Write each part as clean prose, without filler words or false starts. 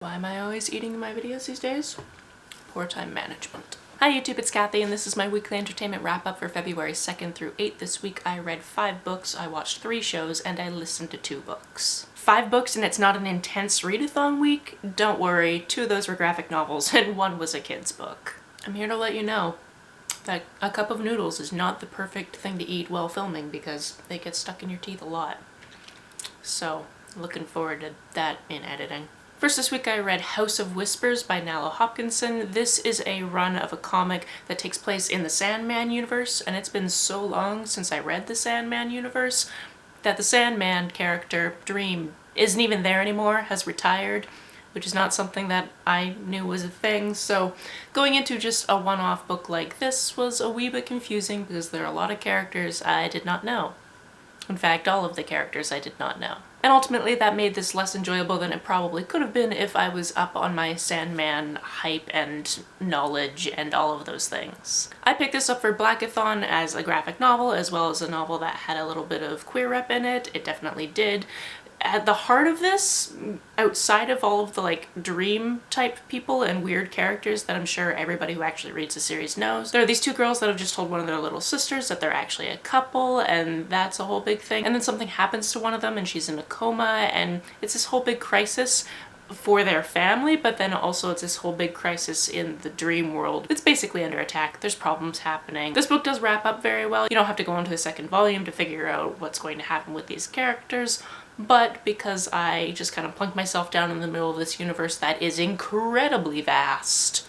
Why am I always eating in my videos these days? Poor time management. Hi YouTube, it's Kathy and this is my weekly entertainment wrap up for February 2nd through 8th. This week I read 5 books, I watched 3 shows, and I listened to 2 books. 5 books and it's not an intense readathon week? Don't worry, 2 of those were graphic novels and 1 was a kid's book. I'm here to let you know that a cup of noodles is not the perfect thing to eat while filming because they get stuck in your teeth a lot. So, looking forward to that in editing. First this week I read House of Whispers by Nalo Hopkinson. This is a run of a comic that takes place in the Sandman universe, and it's been so long since I read the Sandman universe that the Sandman character, Dream, isn't even there anymore, has retired, which is not something that I knew was a thing, so going into just a one-off book like this was a wee bit confusing because there are a lot of characters I did not know. In fact, all of the characters I did not know. And ultimately that made this less enjoyable than it probably could have been if I was up on my Sandman hype and knowledge and all of those things. I picked this up for Blackathon as a graphic novel as well as a novel that had a little bit of queer rep in it. It definitely did. At the heart of this, outside of all of the like dream type people and weird characters that I'm sure everybody who actually reads the series knows, there are these 2 girls that have just told one of their little sisters that they're actually a couple, and that's a whole big thing. And then something happens to one of them and she's in a coma, and it's this whole big crisis for their family, but then also it's this whole big crisis in the dream world. It's basically under attack. There's problems happening. This book does wrap up very well. You don't have to go on to a second volume to figure out what's going to happen with these characters, but because I just kind of plunked myself down in the middle of this universe that is incredibly vast,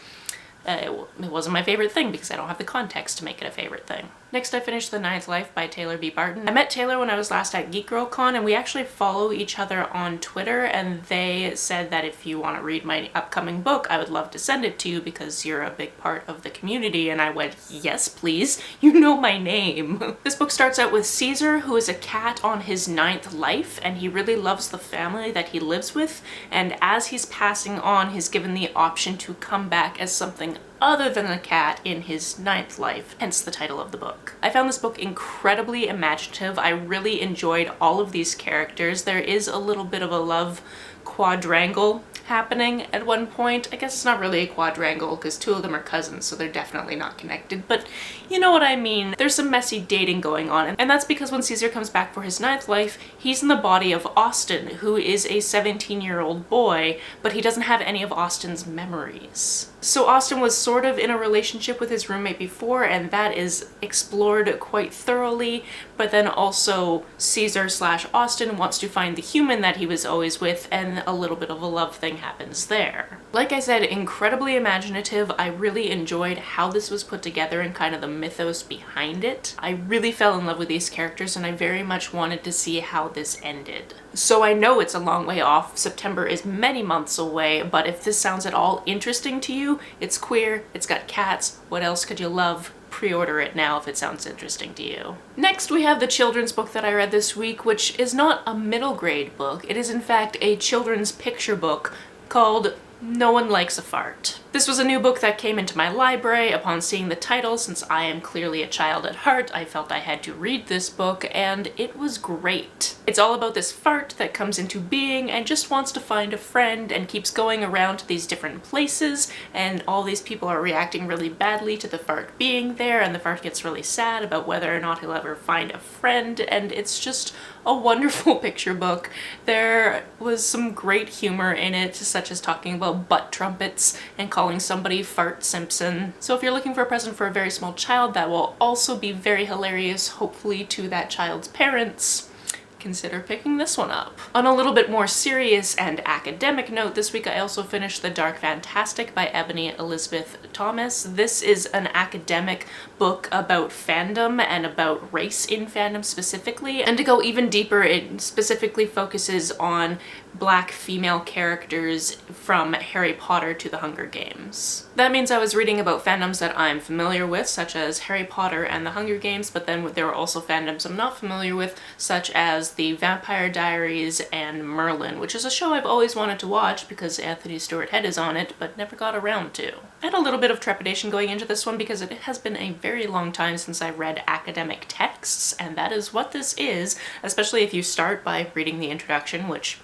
it wasn't my favorite thing because I don't have the context to make it a favorite thing. Next I finished The Ninth Life by Taylor B. Barton. I met Taylor when I was last at Geek Girl Con, and we actually follow each other on Twitter, and they said that if you want to read my upcoming book, I would love to send it to you because you're a big part of the community, and I went, yes please, you know my name. This book starts out with Caesar, who is a cat on his 9th life, and he really loves the family that he lives with, and as he's passing on, he's given the option to come back as something other than a cat in his 9th life, hence the title of the book. I found this book incredibly imaginative. I really enjoyed all of these characters. There is a little bit of a love quadrangle happening at one point. I guess it's not really a quadrangle because 2 of them are cousins, so they're definitely not connected, but you know what I mean. There's some messy dating going on, and that's because when Caesar comes back for his 9th life, he's in the body of Austin, who is a 17-year-old boy, but he doesn't have any of Austin's memories. So Austin was sort of in a relationship with his roommate before, and that is explored quite thoroughly, but then also Caesar/Austin wants to find the human that he was always with, and a little bit of a love thing happens there. Like I said, incredibly imaginative. I really enjoyed how this was put together and kind of the mythos behind it. I really fell in love with these characters and I very much wanted to see how this ended. So I know it's a long way off. September is many months away, but if this sounds at all interesting to you, it's queer, it's got cats, what else could you love? Pre-order it now if it sounds interesting to you. Next we have the children's book that I read this week, which is not a middle grade book. It is in fact a children's picture book called No One Likes a Fart. This was a new book that came into my library. Upon seeing the title, since I am clearly a child at heart, I felt I had to read this book, and it was great. It's all about this fart that comes into being and just wants to find a friend and keeps going around to these different places, and all these people are reacting really badly to the fart being there, and the fart gets really sad about whether or not he'll ever find a friend, and it's just a wonderful picture book. There was some great humor in it, such as talking about butt trumpets and calling somebody Fart Simpson. So if you're looking for a present for a very small child that will also be very hilarious, hopefully to that child's parents, consider picking this one up. On a little bit more serious and academic note, this week I also finished The Dark Fantastic by Ebony Elizabeth Thomas. This is an academic book about fandom and about race in fandom specifically, and to go even deeper, it specifically focuses on Black female characters from Harry Potter to the Hunger Games. That means I was reading about fandoms that I'm familiar with, such as Harry Potter and the Hunger Games, but then there were also fandoms I'm not familiar with, such as The Vampire Diaries and Merlin, which is a show I've always wanted to watch because Anthony Stewart Head is on it, but never got around to. I had a little bit of trepidation going into this one because it has been a very long time since I read academic texts, and that is what this is, especially if you start by reading the introduction, which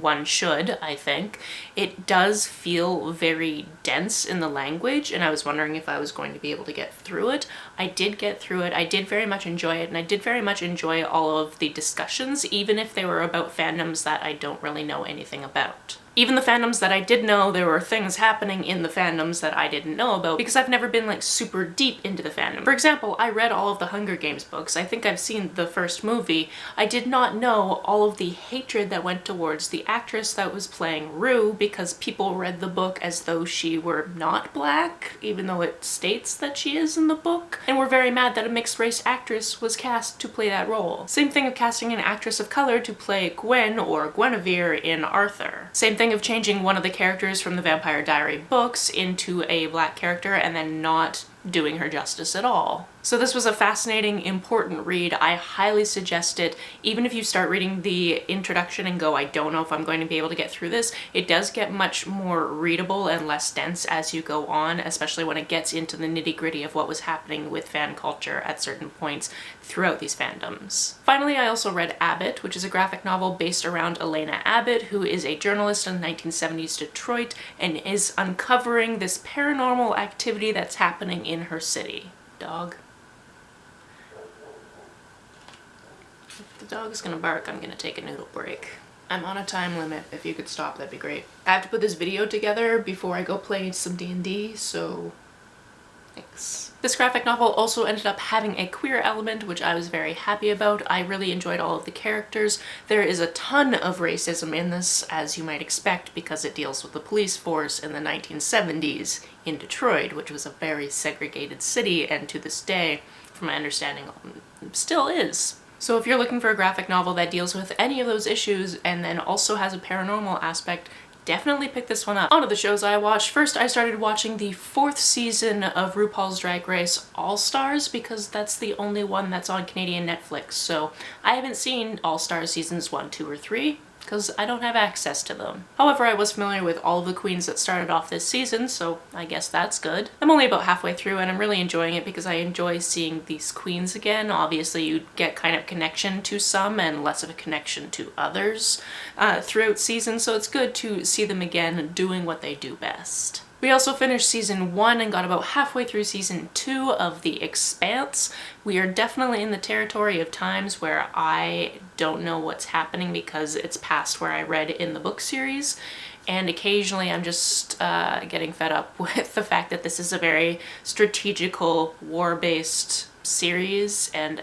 one should, I think. It does feel very dense in the language, and I was wondering if I was going to be able to get through it. I did get through it. I did very much enjoy it, and I did very much enjoy all of the discussions, even if they were about fandoms that I don't really know anything about. Even the fandoms that I did know, there were things happening in the fandoms that I didn't know about because I've never been like super deep into the fandom. For example, I read all of the Hunger Games books. I think I've seen the first movie. I did not know all of the hatred that went towards the actress that was playing Rue because people read the book as though she were not black, even though it states that she is in the book, and were very mad that a mixed race actress was cast to play that role. Same thing of casting an actress of color to play Gwen or Guinevere in Arthur. Same thing of changing one of the characters from the Vampire Diary books into a black character and then not doing her justice at all. So this was a fascinating, important read. I highly suggest it. Even if you start reading the introduction and go, I don't know if I'm going to be able to get through this, it does get much more readable and less dense as you go on, especially when it gets into the nitty-gritty of what was happening with fan culture at certain points throughout these fandoms. Finally, I also read Abbott, which is a graphic novel based around Elena Abbott, who is a journalist in 1970s Detroit and is uncovering this paranormal activity that's happening in her city. Dog. If the dog's gonna bark, I'm gonna take a noodle break. I'm on a time limit. If you could stop, that'd be great. I have to put this video together before I go play some D&D, so thanks. This graphic novel also ended up having a queer element, which I was very happy about. I really enjoyed all of the characters. There is a ton of racism in this, as you might expect, because it deals with the police force in the 1970s in Detroit, which was a very segregated city, and to this day, from my understanding, still is. So if you're looking for a graphic novel that deals with any of those issues and then also has a paranormal aspect, definitely pick this one up. On to the shows I watched. First, I started watching the 4th season of RuPaul's Drag Race AllStars because that's the only one that's on Canadian Netflix. So I haven't seen AllStars seasons 1, 2, or 3 because I don't have access to them. However, I was familiar with all of the queens that started off this season, so I guess that's good. I'm only about halfway through and I'm really enjoying it because I enjoy seeing these queens again. Obviously, you get kind of connection to some and less of a connection to others throughout season, so it's good to see them again doing what they do best. We also finished season 1 and got about halfway through season 2 of The Expanse. We are definitely in the territory of times where I don't know what's happening because it's past where I read in the book series, and occasionally I'm just getting fed up with the fact that this is a very strategical, war-based series, and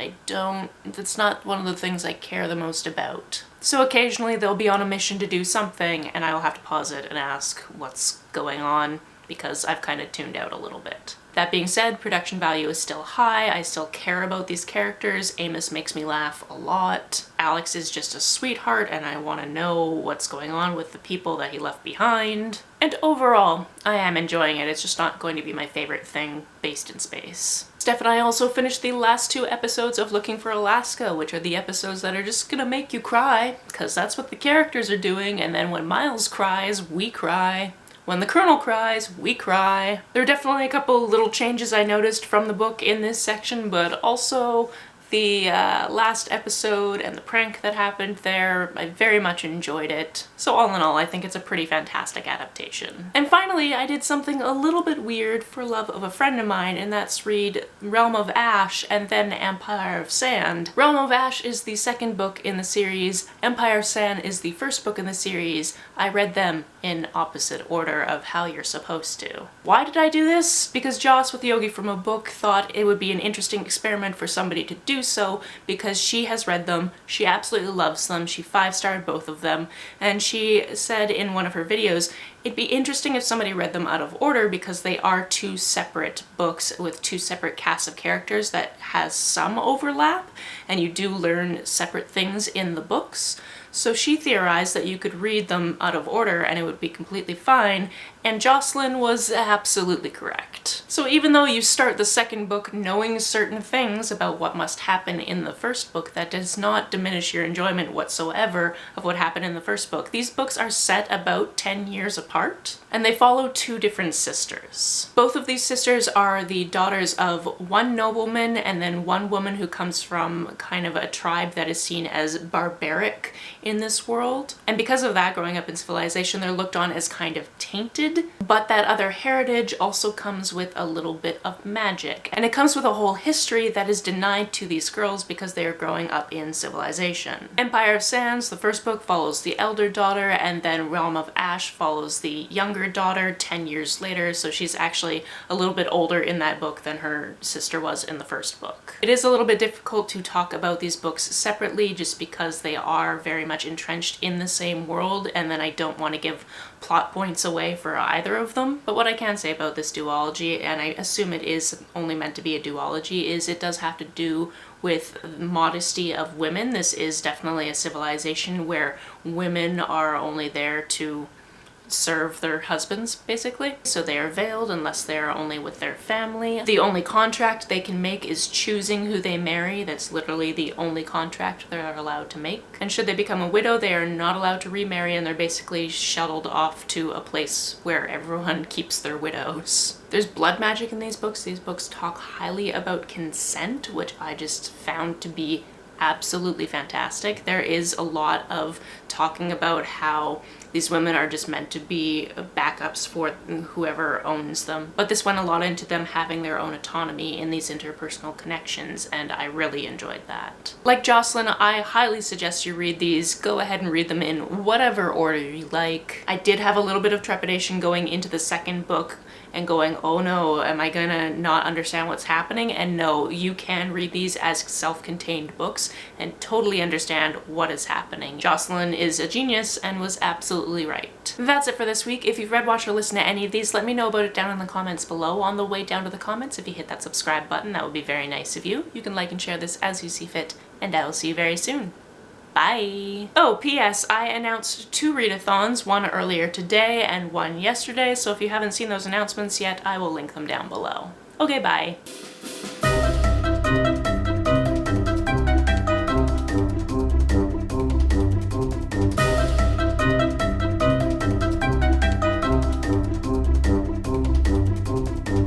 it's not one of the things I care the most about. So occasionally they'll be on a mission to do something and I will have to pause it and ask what's going on because I've kind of tuned out a little bit. That being said, production value is still high. I still care about these characters. Amos makes me laugh a lot. Alex is just a sweetheart and I want to know what's going on with the people that he left behind. And overall, I am enjoying it. It's just not going to be my favorite thing based in space. Steph and I also finished the last 2 episodes of Looking for Alaska, which are the episodes that are just gonna make you cry, because that's what the characters are doing, and then when Miles cries, we cry. When the Colonel cries, we cry. There are definitely a couple little changes I noticed from the book in this section, but also the last episode and the prank that happened there, I very much enjoyed it. So all in all, I think it's a pretty fantastic adaptation. And finally, I did something a little bit weird for love of a friend of mine, and that's read Realm of Ash and then Empire of Sand. Realm of Ash is the 2nd book in the series. Empire of Sand is the 1st book in the series. I read them in opposite order of how you're supposed to. Why did I do this? Because Joss with Yogi from a Book thought it would be an interesting experiment for somebody to do so because she has read them, she absolutely loves them, she 5-starred both of them, and she said in one of her videos, it'd be interesting if somebody read them out of order because they are 2 separate books with 2 separate casts of characters that has some overlap, and you do learn separate things in the books. So she theorized that you could read them out of order and it would be completely fine, and Jocelyn was absolutely correct. So even though you start the 2nd book knowing certain things about what must happen in the 1st book, that does not diminish your enjoyment whatsoever of what happened in the 1st book. These books are set about 10 years apart, and they follow 2 different sisters. Both of these sisters are the daughters of one nobleman and then one woman who comes from kind of a tribe that is seen as barbaric in this world. And because of that, growing up in civilization, they're looked on as kind of tainted, but that other heritage also comes with a little bit of magic. And it comes with a whole history that is denied to these girls because they are growing up in civilization. Empire of Sands, the first book, follows the elder daughter, and then Realm of Ash follows the younger daughter 10 years later, so she's actually a little bit older in that book than her sister was in the first book. It is a little bit difficult to talk about these books separately just because they are very much entrenched in the same world, and then I don't want to give plot points away for either of them. But what I can say about this duology, and I assume it is only meant to be a duology, is it does have to do with modesty of women. This is definitely a civilization where women are only there to serve their husbands, basically. So they are veiled unless they are only with their family. The only contract they can make is choosing who they marry. That's literally the only contract they're allowed to make. And should they become a widow, they are not allowed to remarry, and they're basically shuttled off to a place where everyone keeps their widows. There's blood magic in these books. These books talk highly about consent, which I just found to be absolutely fantastic. There is a lot of talking about how these women are just meant to be backups for whoever owns them. But this went a lot into them having their own autonomy in these interpersonal connections, and I really enjoyed that. Like Jocelyn, I highly suggest you read these. Go ahead and read them in whatever order you like. I did have a little bit of trepidation going into the second book and going, oh no, am I gonna not understand what's happening? And no, you can read these as self-contained books and totally understand what is happening. Jocelyn is a genius and was absolutely right. That's it for this week. If you've read, watched, or listened to any of these, let me know about it down in the comments below. On the way down to the comments, if you hit that subscribe button, that would be very nice of you. You can like and share this as you see fit, and I will see you very soon. Bye! Oh, P.S. I announced 2 readathons, one earlier today and one yesterday, so if you haven't seen those announcements yet, I will link them down below. Okay, bye!